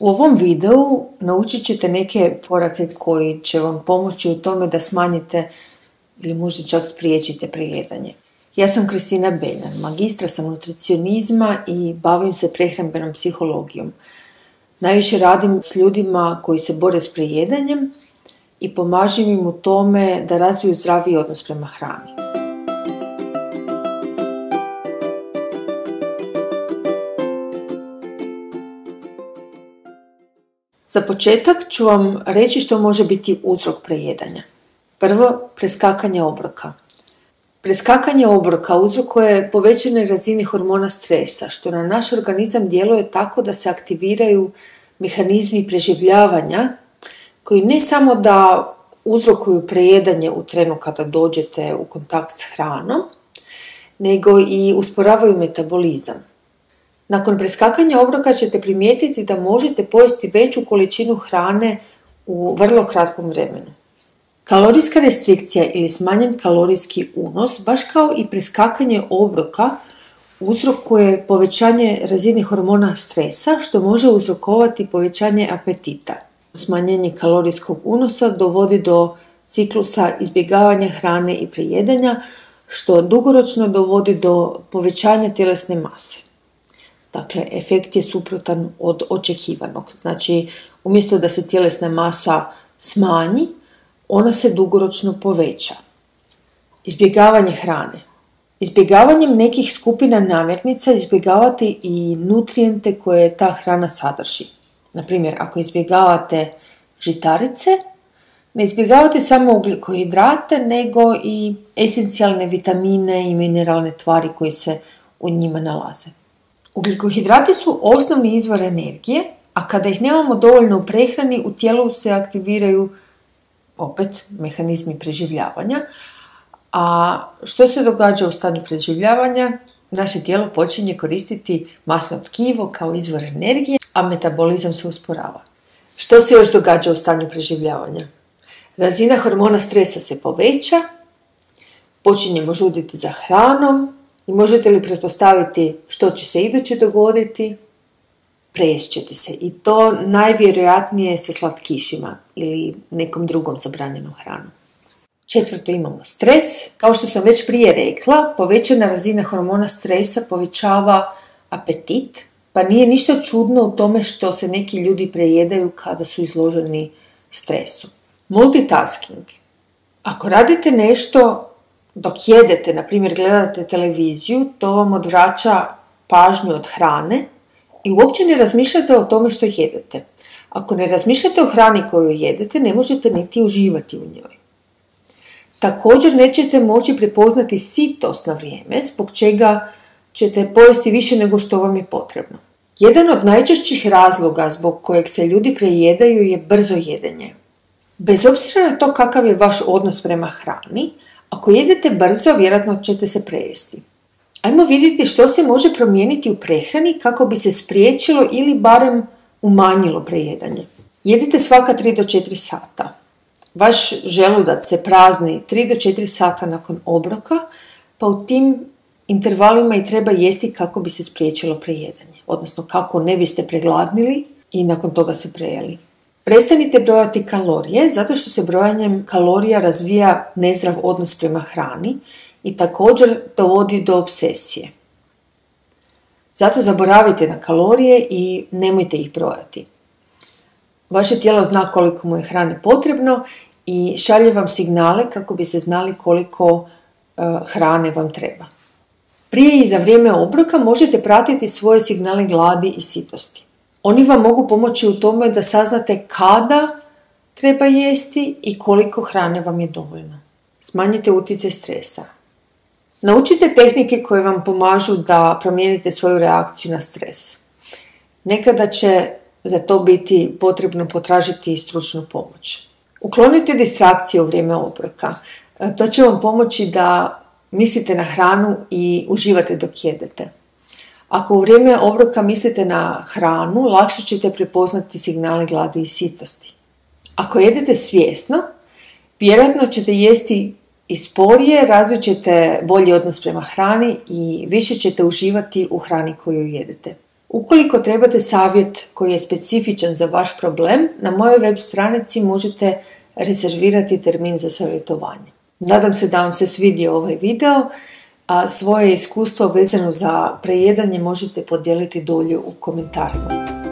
U ovom videu naučit ćete neke korake koji će vam pomoći u tome da smanjite ili možda čak spriječite prejedanje. Ja sam Kristina Beljan, magistra sam nutricionizma i bavim se prehrambenom psihologijom. Najviše radim s ljudima koji se bore s prejedanjem i pomažem im u tome da razviju zdraviji odnos prema hrani. Za početak ću vam reći što može biti uzrok prejedanja. Prvo, preskakanje obroka. Preskakanje obroka uzrokuje povećane razine hormona stresa, što na naš organizam djeluje tako da se aktiviraju mehanizmi preživljavanja koji ne samo da uzrokuju prejedanje u trenu kada dođete u kontakt s hranom, nego i usporavaju metabolizam. Nakon preskakanja obroka ćete primijetiti da možete pojesti veću količinu hrane u vrlo kratkom vremenu. Kalorijska restrikcija ili smanjen kalorijski unos, baš kao i preskakanje obroka, uzrokuje povećanje razine hormona stresa, što može uzrokovati povećanje apetita. Smanjenje kalorijskog unosa dovodi do ciklusa izbjegavanja hrane i prejedanja, što dugoročno dovodi do povećanja tjelesne mase. Dakle, efekt je suprotan od očekivanog. Znači, umjesto da se tjelesna masa smanji, ona se dugoročno poveća. Izbjegavanje hrane. Izbjegavanjem nekih skupina namirnica izbjegavate i nutrijente koje ta hrana sadrži. Naprimjer, ako izbjegavate žitarice, ne izbjegavate samo ugljikohidrate, nego i esencijalne vitamine i mineralne tvari koji se u njima nalaze. Ugljikohidrati su osnovni izvor energije, a kada ih nemamo dovoljno u prehrani, u tijelu se aktiviraju opet mehanizmi preživljavanja. A što se događa u stanju preživljavanja? Naše tijelo počinje koristiti masno tkivo kao izvor energije, a metabolizam se usporava. Što se još događa u stanju preživljavanja? Razina hormona stresa se poveća, počinjemo žuditi za hranom i možete li pretpostaviti što će se iduće dogoditi? Prejest ćete se i to najvjerojatnije sa slatkišima ili nekom drugom zabranjenom hranom. Četvrto, imamo stres. Kao što sam već prije rekla, povećana razina hormona stresa povećava apetit, pa nije ništa čudno u tome što se neki ljudi prejedaju kada su izloženi stresu. Multitasking. Ako radite nešto dok jedete, na primjer gledate televiziju, to vam odvraća pažnju od hrane i uopće ne razmišljate o tome što jedete. Ako ne razmišljate o hrani koju jedete, ne možete niti uživati u njoj. Također nećete moći prepoznati sitost na vrijeme, zbog čega ćete pojesti više nego što vam je potrebno. Jedan od najčešćih razloga zbog kojeg se ljudi prejedaju je brzo jedenje. Bez obzira na to kakav je vaš odnos prema hrani, ako jedete brzo, vjerojatno ćete se prejesti. Ajmo vidjeti što se može promijeniti u prehrani kako bi se spriječilo ili barem umanjilo prejedanje. Jedite svaka 3 do 4 sata. Vaš želudac se prazni 3 do 4 sata nakon obroka, pa u tim intervalima i treba jesti kako bi se spriječilo prejedanje, odnosno kako ne biste pregladnili i nakon toga se prejeli. Prestanite brojati kalorije, zato što se brojanjem kalorija razvija nezdrav odnos prema hrani i također dovodi do obsesije. Zato zaboravite na kalorije i nemojte ih brojati. Vaše tijelo zna koliko mu je hrane potrebno i šalje vam signale kako biste znali koliko hrane vam treba. Prije i za vrijeme obroka možete pratiti svoje signale gladi i sitosti. Oni vam mogu pomoći u tome da saznate kada treba jesti i koliko hrane vam je dovoljno. Smanjite utjecaj stresa. Naučite tehnike koje vam pomažu da promijenite svoju reakciju na stres. Nekada će za to biti potrebno potražiti stručnu pomoć. Uklonite distrakcije u vrijeme obroka. To će vam pomoći da mislite na hranu i uživate dok jedete. Ako u vrijeme obroka mislite na hranu, lakše ćete prepoznati signale gladi i sitosti. Ako jedete svjesno, vjerojatno ćete jesti i sporije, razvit ćete bolji odnos prema hrani i više ćete uživati u hrani koju jedete. Ukoliko trebate savjet koji je specifičan za vaš problem, na mojoj web stranici možete rezervirati termin za savjetovanje. Nadam se da vam se svidio ovaj video, a svoje iskustvo vezano za prejedanje možete podijeliti dolje u komentarima.